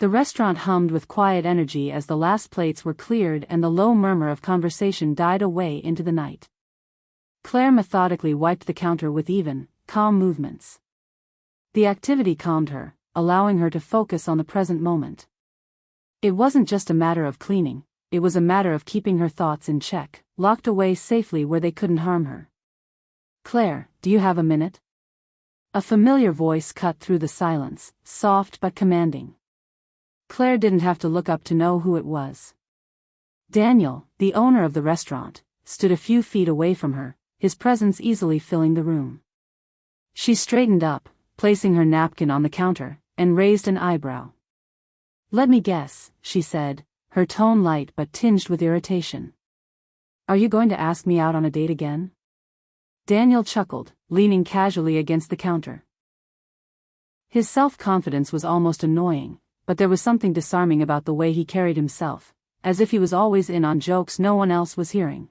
The restaurant hummed with quiet energy as the last plates were cleared and the low murmur of conversation died away into the night. Claire methodically wiped the counter with even, calm movements. The activity calmed her, allowing her to focus on the present moment. It wasn't just a matter of cleaning, it was a matter of keeping her thoughts in check, locked away safely where they couldn't harm her. "Claire, do you have a minute?" A familiar voice cut through the silence, soft but commanding. Claire didn't have to look up to know who it was. Daniel, the owner of the restaurant, stood a few feet away from her, his presence easily filling the room. She straightened up, placing her napkin on the counter, and raised an eyebrow. "Let me guess," she said, her tone light but tinged with irritation. "Are you going to ask me out on a date again?" Daniel chuckled, leaning casually against the counter. His self-confidence was almost annoying, but there was something disarming about the way he carried himself, as if he was always in on jokes no one else was hearing.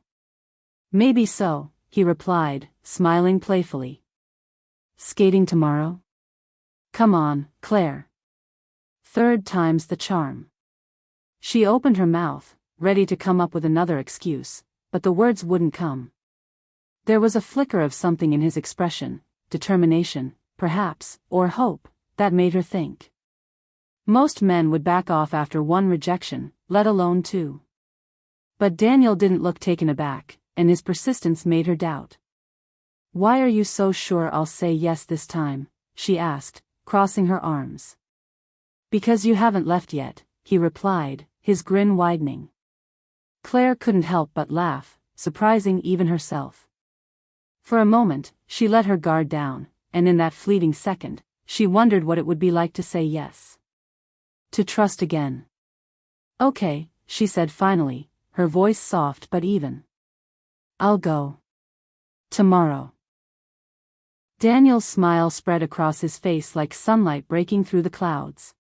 "Maybe so," he replied, smiling playfully. "Skating tomorrow?" "Come on, Claire. Third time's the charm." She opened her mouth, ready to come up with another excuse, but the words wouldn't come. There was a flicker of something in his expression, determination, perhaps, or hope, that made her think. Most men would back off after one rejection, let alone two. But Daniel didn't look taken aback, and his persistence made her doubt. "Why are you so sure I'll say yes this time?" she asked, crossing her arms. "Because you haven't left yet," he replied, his grin widening. Claire couldn't help but laugh, surprising even herself. For a moment, she let her guard down, and in that fleeting second, she wondered what it would be like to say yes. To trust again. "Okay," she said finally, her voice soft but even. "I'll go. Tomorrow." Daniel's smile spread across his face like sunlight breaking through the clouds.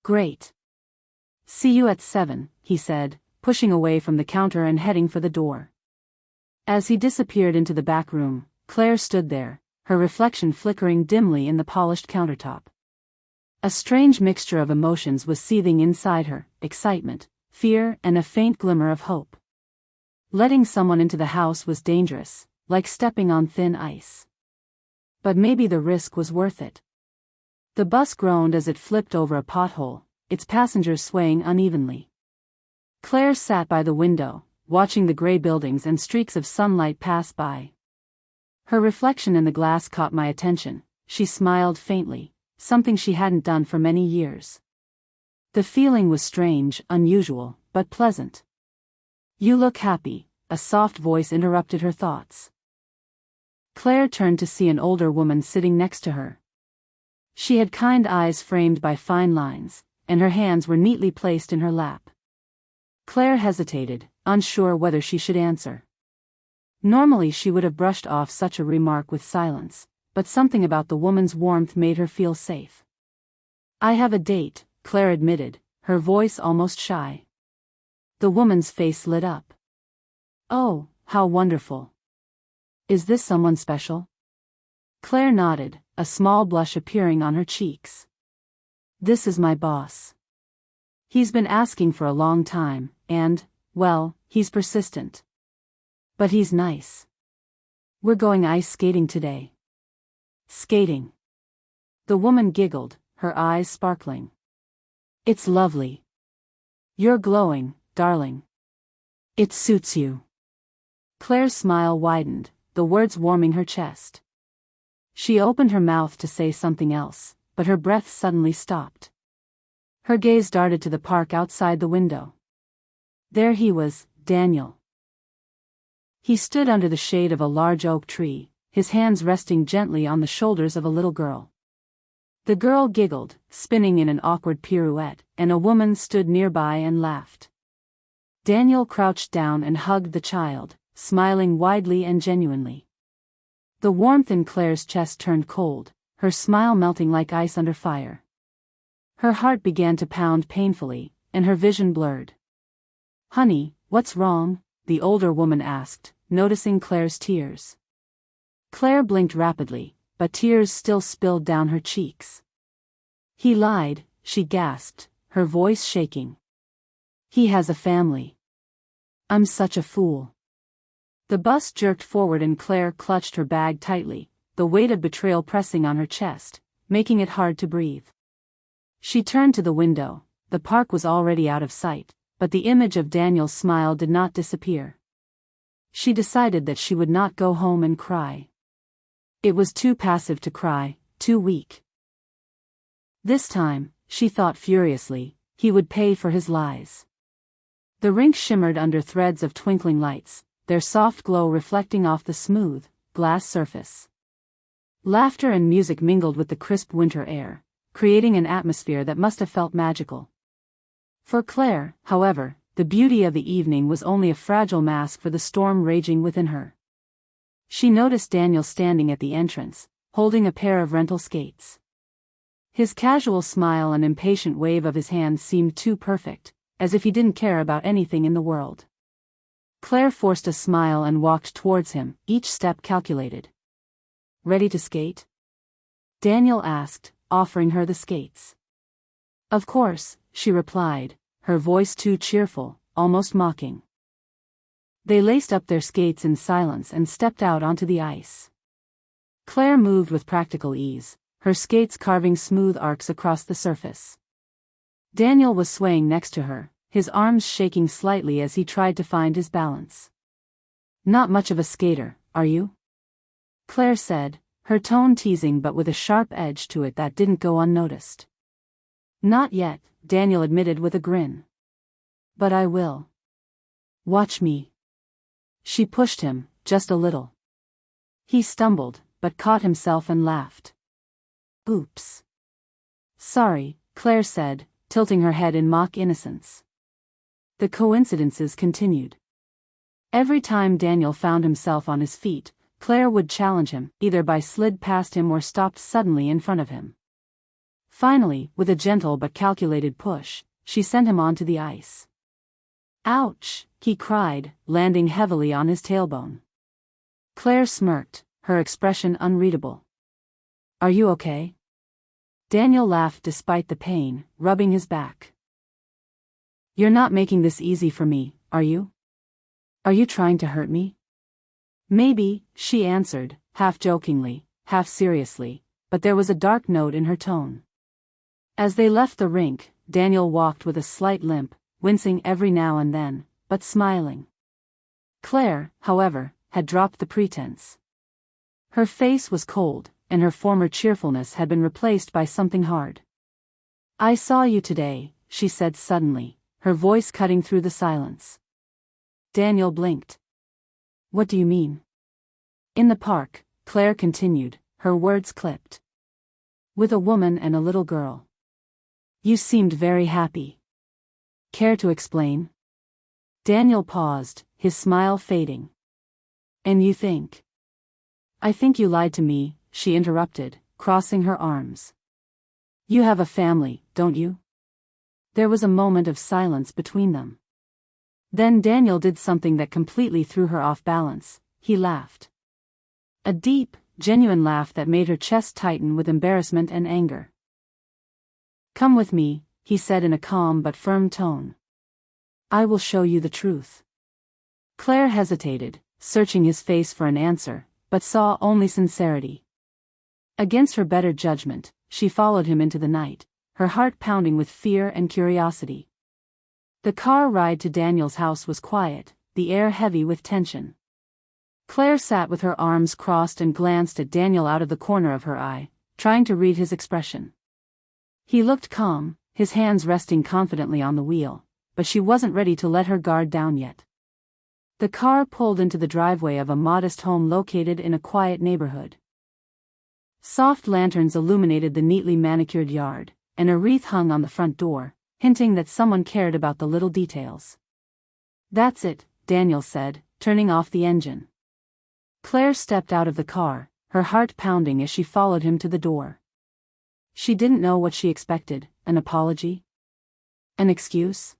"Great. See you at 7, he said, pushing away from the counter and heading for the door. As he disappeared into the back room, Claire stood there, her reflection flickering dimly in the polished countertop. A strange mixture of emotions was seething inside her, excitement, fear, and a faint glimmer of hope. Letting someone into the house was dangerous, like stepping on thin ice. But maybe the risk was worth it. The bus groaned as it flipped over a pothole, its passengers swaying unevenly. Claire sat by the window, watching the gray buildings and streaks of sunlight pass by. Her reflection in the glass caught my attention. She smiled faintly, something she hadn't done for many years. The feeling was strange, unusual, but pleasant. "You look happy," a soft voice interrupted her thoughts. Claire turned to see an older woman sitting next to her. She had kind eyes framed by fine lines, and her hands were neatly placed in her lap. Claire hesitated, unsure whether she should answer. Normally she would have brushed off such a remark with silence, but something about the woman's warmth made her feel safe. "I have a date," Claire admitted, her voice almost shy. The woman's face lit up. "Oh, how wonderful. Is this someone special?" Claire nodded, a small blush appearing on her cheeks. "This is my boss. He's been asking for a long time, and, well, he's persistent. But he's nice. We're going ice skating today." "Skating?" The woman giggled, her eyes sparkling. "It's lovely. You're glowing, darling. It suits you." Claire's smile widened, the words warming her chest. She opened her mouth to say something else, but her breath suddenly stopped. Her gaze darted to the park outside the window. There he was, Daniel. He stood under the shade of a large oak tree, his hands resting gently on the shoulders of a little girl. The girl giggled, spinning in an awkward pirouette, and a woman stood nearby and laughed. Daniel crouched down and hugged the child, smiling widely and genuinely. The warmth in Claire's chest turned cold, her smile melting like ice under fire. Her heart began to pound painfully, and her vision blurred. "Honey, what's wrong?" the older woman asked, noticing Claire's tears. Claire blinked rapidly, but tears still spilled down her cheeks. "He lied," she gasped, her voice shaking. He has a family. I'm such a fool. The bus jerked forward and Claire clutched her bag tightly, the weight of betrayal pressing on her chest, making it hard to breathe. She turned to the window. The park was already out of sight, but the image of Daniel's smile did not disappear. She decided that she would not go home and cry. It was too passive to cry, too weak. This time, she thought furiously, he would pay for his lies. The rink shimmered under threads of twinkling lights, their soft glow reflecting off the smooth, glass surface. Laughter and music mingled with the crisp winter air, creating an atmosphere that must have felt magical. For Claire, however, the beauty of the evening was only a fragile mask for the storm raging within her. She noticed Daniel standing at the entrance, holding a pair of rental skates. His casual smile and impatient wave of his hand seemed too perfect, as if he didn't care about anything in the world. Claire forced a smile and walked towards him, each step calculated. "Ready to skate?" Daniel asked, offering her the skates. "Of course," she replied, her voice too cheerful, almost mocking. They laced up their skates in silence and stepped out onto the ice. Claire moved with practical ease, her skates carving smooth arcs across the surface. Daniel was swaying next to her, his arms shaking slightly as he tried to find his balance. "Not much of a skater, are you?" Claire said, her tone teasing but with a sharp edge to it that didn't go unnoticed. "Not yet," Daniel admitted with a grin. "But I will. Watch me." She pushed him, just a little. He stumbled, but caught himself and laughed. "Oops. Sorry," Claire said, tilting her head in mock innocence. The coincidences continued. Every time Daniel found himself on his feet, Claire would challenge him, either by slid past him or stopped suddenly in front of him. Finally, with a gentle but calculated push, she sent him onto the ice. "Ouch!" he cried, landing heavily on his tailbone. Claire smirked, her expression unreadable. "Are you okay?" Daniel laughed despite the pain, rubbing his back. "You're not making this easy for me, are you? Are you trying to hurt me?" "Maybe," she answered, half jokingly, half seriously, but there was a dark note in her tone. As they left the rink, Daniel walked with a slight limp, wincing every now and then, but smiling. Claire, however, had dropped the pretense. Her face was cold, and her former cheerfulness had been replaced by something hard. "I saw you today," she said suddenly, her voice cutting through the silence. Daniel blinked. "What do you mean?" "In the park," Claire continued, her words clipped. "With a woman and a little girl. You seemed very happy. Care to explain?" Daniel paused, his smile fading. "And you think?" "I think you lied to me," she interrupted, crossing her arms. "You have a family, don't you?" There was a moment of silence between them. Then Daniel did something that completely threw her off balance. He laughed. A deep, genuine laugh that made her chest tighten with embarrassment and anger. "Come with me," he said in a calm but firm tone. "I will show you the truth." Claire hesitated, searching his face for an answer, but saw only sincerity. Against her better judgment, she followed him into the night, her heart pounding with fear and curiosity. The car ride to Daniel's house was quiet, the air heavy with tension. Claire sat with her arms crossed and glanced at Daniel out of the corner of her eye, trying to read his expression. He looked calm, his hands resting confidently on the wheel, but she wasn't ready to let her guard down yet. The car pulled into the driveway of a modest home located in a quiet neighborhood. Soft lanterns illuminated the neatly manicured yard, and a wreath hung on the front door, hinting that someone cared about the little details. "That's it," Daniel said, turning off the engine. Claire stepped out of the car, her heart pounding as she followed him to the door. She didn't know what she expected, an apology? An excuse?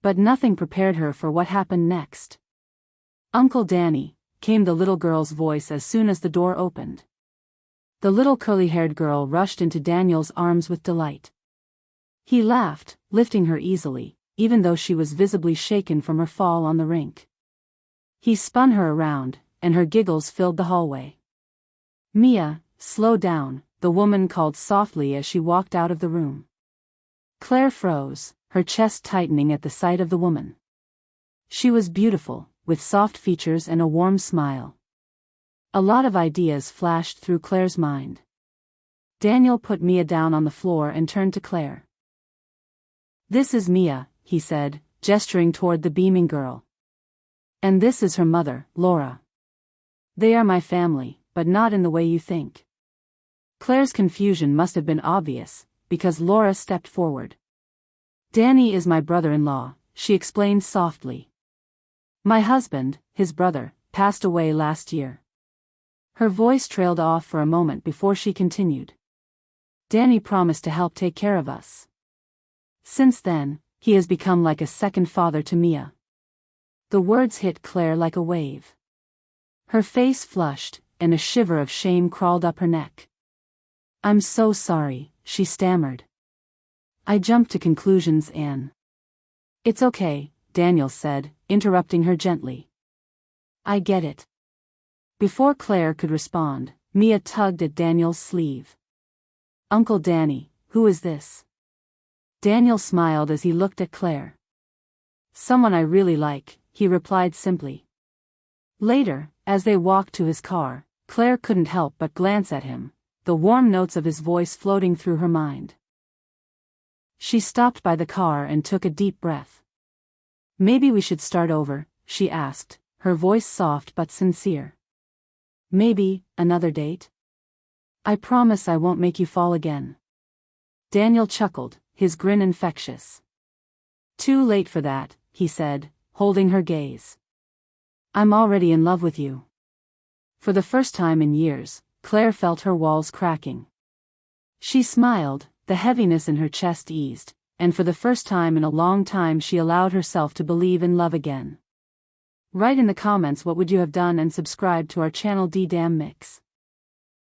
But nothing prepared her for what happened next. "Uncle Danny," came the little girl's voice as soon as the door opened. The little curly-haired girl rushed into Daniel's arms with delight. He laughed, lifting her easily, even though she was visibly shaken from her fall on the rink. He spun her around, and her giggles filled the hallway. "Mia, slow down," the woman called softly as she walked out of the room. Claire froze, her chest tightening at the sight of the woman. She was beautiful, with soft features and a warm smile. A lot of ideas flashed through Claire's mind. Daniel put Mia down on the floor and turned to Claire. "This is Mia," he said, gesturing toward the beaming girl. "And this is her mother, Laura. They are my family, but not in the way you think." Claire's confusion must have been obvious, because Laura stepped forward. "Danny is my brother-in-law," she explained softly. "My husband, his brother, passed away last year." Her voice trailed off for a moment before she continued. "Danny promised to help take care of us. Since then, he has become like a second father to Mia." The words hit Claire like a wave. Her face flushed, and a shiver of shame crawled up her neck. "I'm so sorry," she stammered. "I jumped to conclusions and—" "It's okay," Daniel said, interrupting her gently. "I get it." Before Claire could respond, Mia tugged at Daniel's sleeve. "Uncle Danny, who is this?" Daniel smiled as he looked at Claire. "Someone I really like," he replied simply. Later, as they walked to his car, Claire couldn't help but glance at him, the warm notes of his voice floating through her mind. She stopped by the car and took a deep breath. "Maybe we should start over," she asked, her voice soft but sincere. "Maybe, another date? I promise I won't make you fall again." Daniel chuckled, his grin infectious. "Too late for that," he said, holding her gaze. "I'm already in love with you." For the first time in years, Claire felt her walls cracking. She smiled, the heaviness in her chest eased, and for the first time in a long time she allowed herself to believe in love again. Write in the comments what would you have done and subscribe to our channel D-Damn Mix.